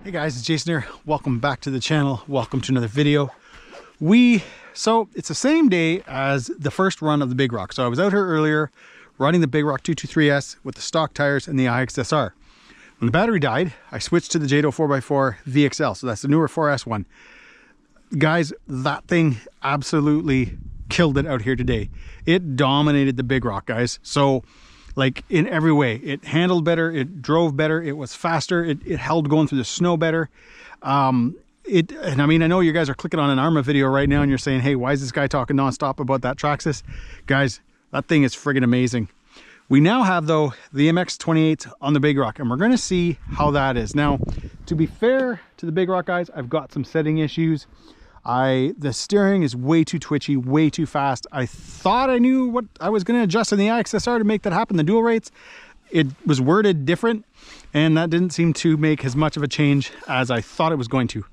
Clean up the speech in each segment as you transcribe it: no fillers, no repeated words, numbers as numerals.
Hey guys, it's Jason here. Welcome back to the channel. Welcome to another video. So it's the same day as the first run of the Big Rock. So I was out here earlier running the Big Rock 223S with the stock tires and the IXSR. When the battery died, I switched to the Jado 4x4 VXL. So that's the newer 4S one. Guys, that thing absolutely killed it out here today. It dominated the Big Rock, guys. So like in every way, it handled better, it drove better, it was faster, it held going through the snow better. And I mean, I know you guys are clicking on an Arrma video right now and you're saying, hey, why is this guy talking nonstop about that Traxxas? Guys, that thing is friggin' amazing. We now have, though, the MX-28 on the Big Rock, and we're going to see how that is. Now, to be fair to the Big Rock, guys, I've got some setting issues. The steering is way too twitchy, way too fast. I thought I knew what I was going to adjust in the IXSR to make that happen, the dual rates. It was worded different, and that didn't seem to make as much of a change as I thought it was going to.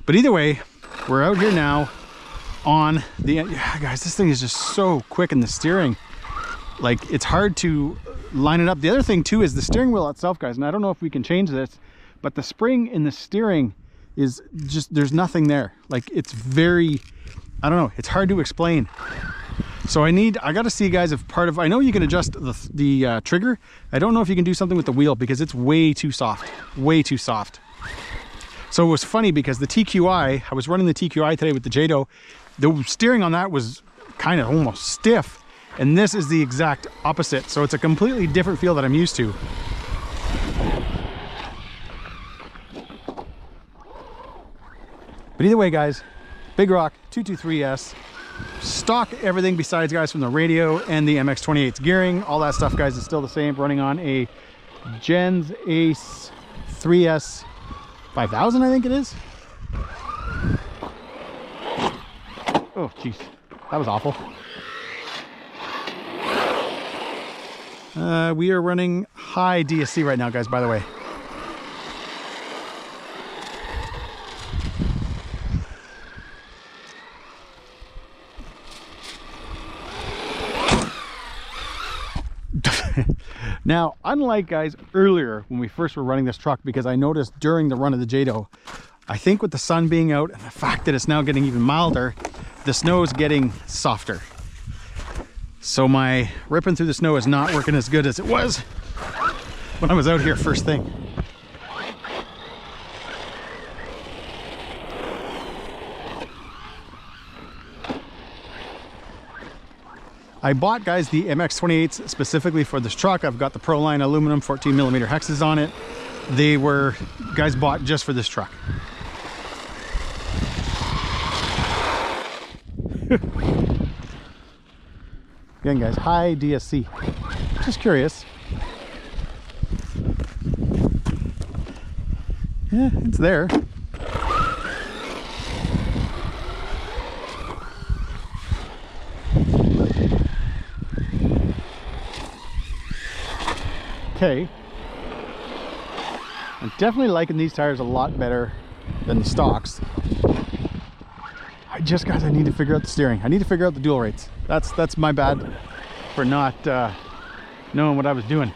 But either way, we're out here now on the... Yeah, guys, this thing is just so quick in the steering. Like, it's hard to line it up. The other thing, too, is the steering wheel itself, guys, and I don't know if we can change this, but the spring in the steering is just, there's nothing there. Like, it's very, I don't know, it's hard to explain. So I got to see, guys, if part of, I know you can adjust the trigger. I don't know if you can do something with the wheel because it's way too soft, way too soft. So it was funny because the TQI, I was running the TQI today with the Jado. The steering on that was kind of almost stiff. And this is the exact opposite. So it's a completely different feel that I'm used to. But either way, guys, Big Rock 223S, stock everything besides, guys, from the radio and the MX-28's gearing. All that stuff, guys, is still the same, running on a Gens Ace 3S 5000, I think it is. Oh, jeez, that was awful. We are running high DSC right now, guys, by the way. Now, unlike, guys, earlier when we first were running this truck, because I noticed during the run of the Jado, I think with the sun being out and the fact that it's now getting even milder, the snow is getting softer. So my ripping through the snow is not working as good as it was when I was out here first thing. I bought, guys, the MX-28s specifically for this truck. I've got the Proline aluminum 14mm hexes on it. They were, guys, bought just for this truck. Again, guys, high DSC. Just curious. Yeah, it's there. Okay. I'm definitely liking these tires a lot better than the stocks. Guys, I need to figure out the steering. I need to figure out the dual rates. That's my bad for not knowing what I was doing.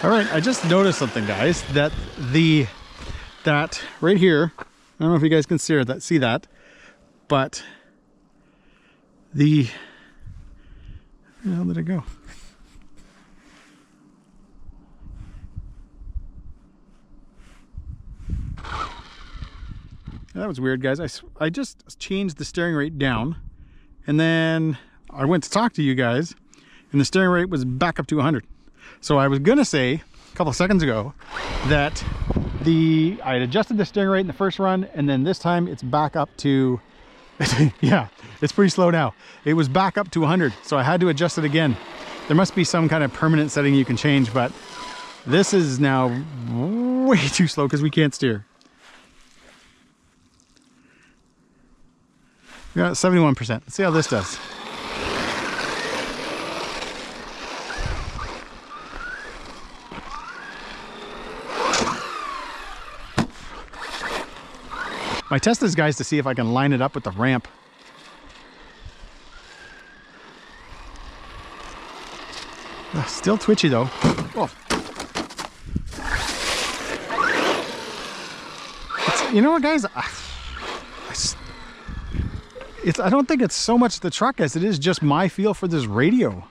All right, I just noticed something, guys, that right here, I don't know if you guys can see that, but where the hell did it go? That was weird, guys. I just changed the steering rate down, and then I went to talk to you guys, and the steering rate was back up to 100. So I was gonna say a couple of seconds ago that I had adjusted the steering rate in the first run, and then this time it's back up to, yeah, it's pretty slow now. It was back up to 100, so I had to adjust it again. There must be some kind of permanent setting you can change, but this is now way too slow because we can't steer. We got 71%. Let's see how this does. My test is, guys, to see if I can line it up with the ramp. Still twitchy though. Oh. You know what, guys? I don't think it's so much the truck as it is just my feel for this radio.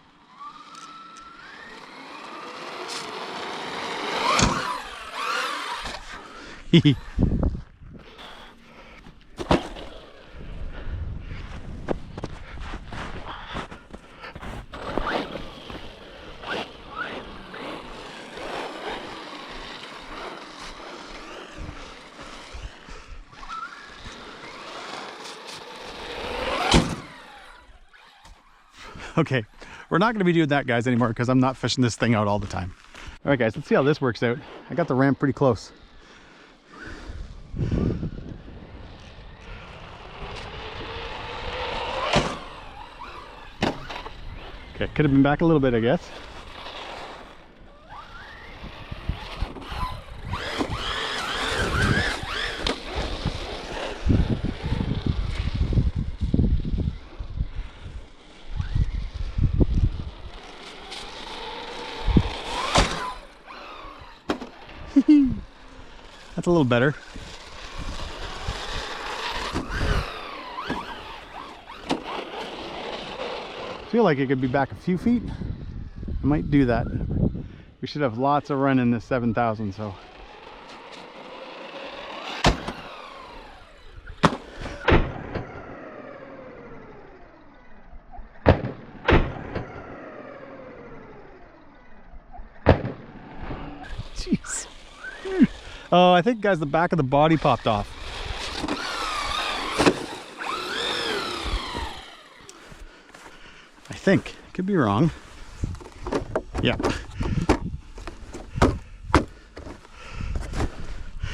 Okay, we're not going to be doing that, guys, anymore because I'm not fishing this thing out all the time. All right, guys, let's see how this works out. I got the ramp pretty close. Okay, could have been back a little bit, I guess. That's a little better. Feel like it could be back a few feet. I might do that. We should have lots of run in this 7,000, so. Jeez. Oh, I think, guys, the back of the body popped off. I think. Could be wrong. Yeah.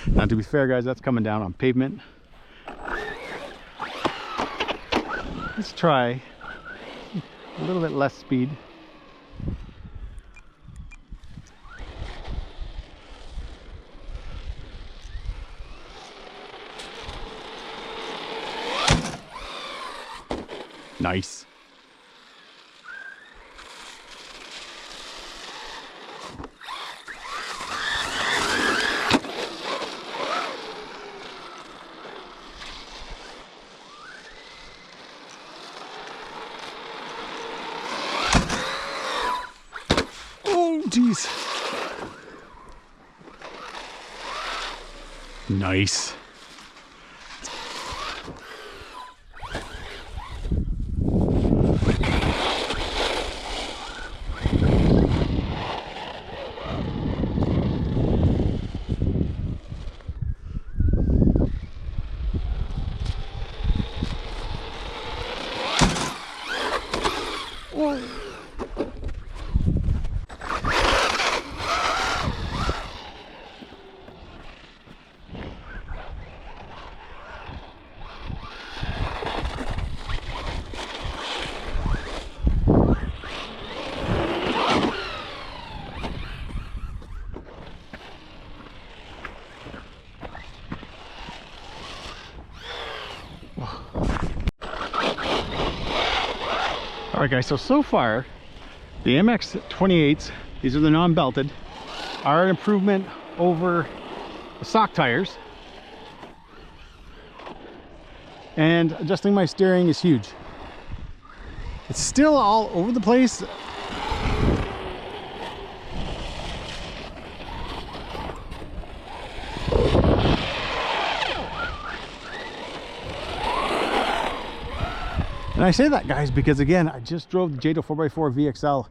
Now, to be fair, guys, that's coming down on pavement. Let's try a little bit less speed. Nice. Oh, geez. Nice. All right, guys, so far the MX 28s, these are the non-belted, are an improvement over the stock tires, and adjusting my steering is huge. It's still all over the place. And I say that, guys, because again, I just drove the Jado 4x4 VXL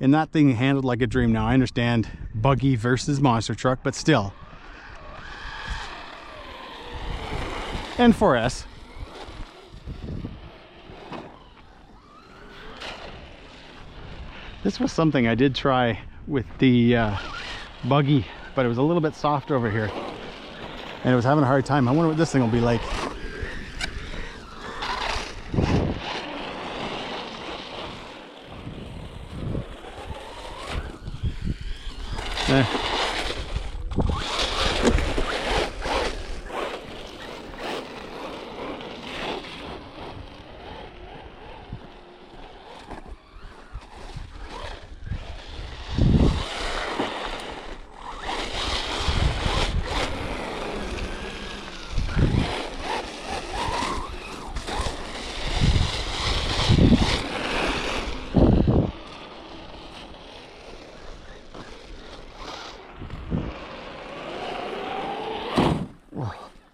and that thing handled like a dream. Now I understand buggy versus monster truck, but still. And 4S. This was something I did try with the buggy, but it was a little bit softer over here. And it was having a hard time. I wonder what this thing will be like.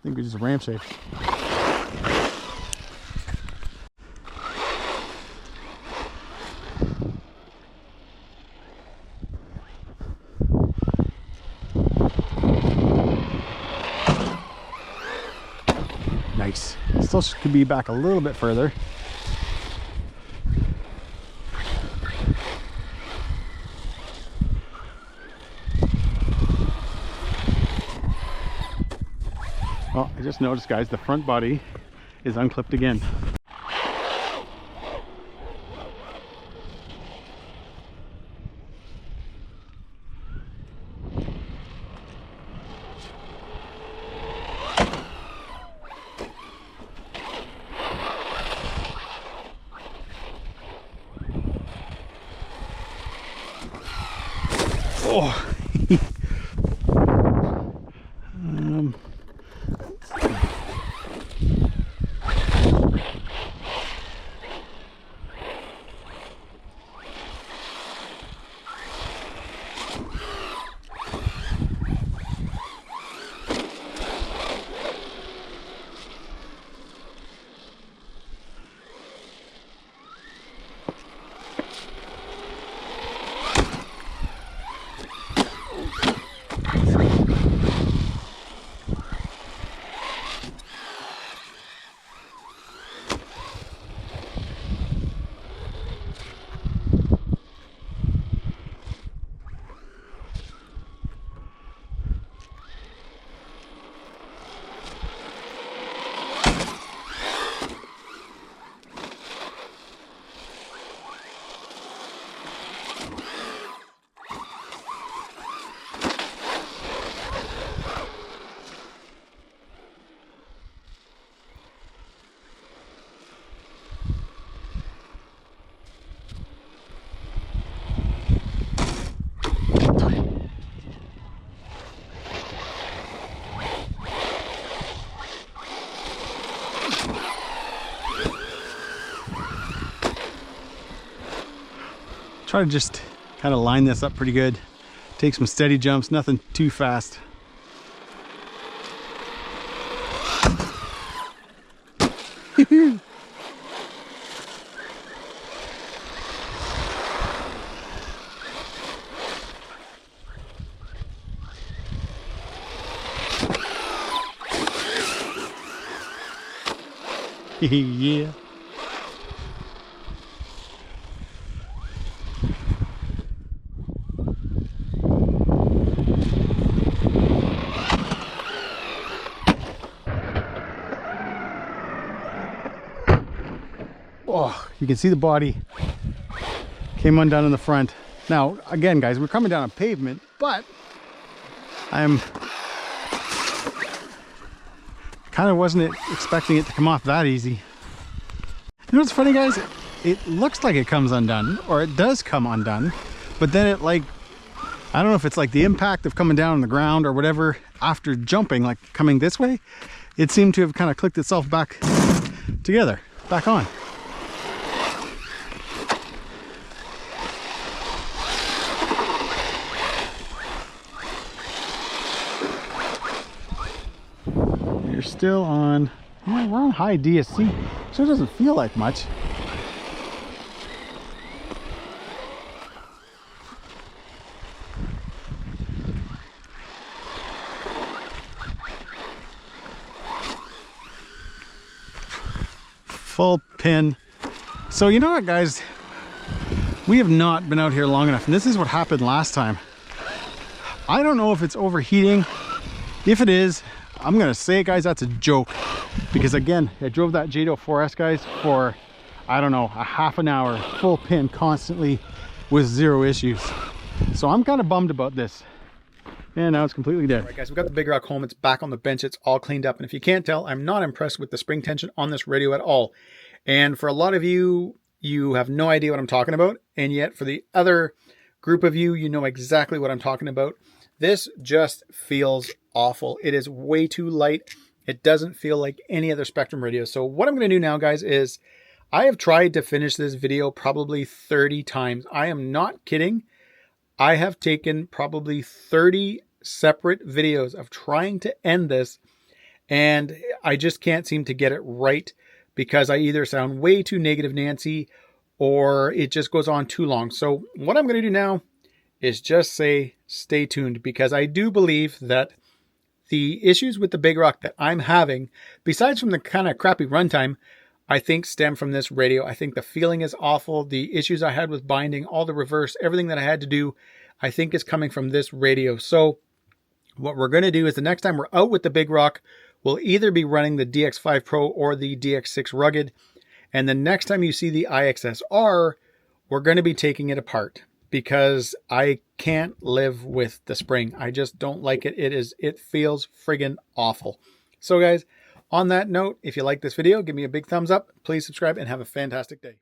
think we just ramp safe. Nice. Still could be back a little bit further. Well, I just noticed, guys, the front body is unclipped again. Oh. Try to just kind of line this up pretty good. Take some steady jumps, nothing too fast. Yeah. Oh, you can see the body came undone in the front. Now, again, guys, we're coming down on pavement, but I'm kind of wasn't expecting it to come off that easy. You know what's funny, guys? It looks like it comes undone, or it does come undone, but then it, like, I don't know if it's like the impact of coming down on the ground or whatever after jumping, like coming this way, it seemed to have kind of clicked itself back together, back on. You're still on, yeah, we're on high DSC, so it doesn't feel like much. Full pin. So you know what, guys, we have not been out here long enough, and this is what happened last time. I don't know if it's overheating. If it is, I'm gonna say it, guys, that's a joke, because again, I drove that Jado 4S, guys, for I don't know, a half an hour, full pin constantly with zero issues. So I'm kind of bummed about this. And now it's completely dead. All right, guys, we've got the Big Rock home. It's back on the bench. It's all cleaned up. And if you can't tell, I'm not impressed with the spring tension on this radio at all. And for a lot of you, you have no idea what I'm talking about. And yet for the other group of you, you know exactly what I'm talking about. This just feels awful. It is way too light. It doesn't feel like any other Spectrum radio. So what I'm going to do now, guys, is I have tried to finish this video probably 30 times. I am not kidding. I have taken probably 30 separate videos of trying to end this, and I just can't seem to get it right because I either sound way too negative Nancy or it just goes on too long. So what I'm going to do now is just say stay tuned, because I do believe that the issues with the Big Rock that I'm having, besides from the kind of crappy runtime, I think stem from this radio. I think the feeling is awful. The issues I had with binding, all the reverse, everything that I had to do, I think is coming from this radio. So what we're going to do is the next time we're out with the Big Rock, we'll either be running the DX5 Pro or the DX6 Rugged. And the next time you see the IXSR, we're going to be taking it apart, because I can't live with the spring. I just don't like it. It feels friggin' awful. So guys, on that note, if you like this video, give me a big thumbs up. Please subscribe and have a fantastic day.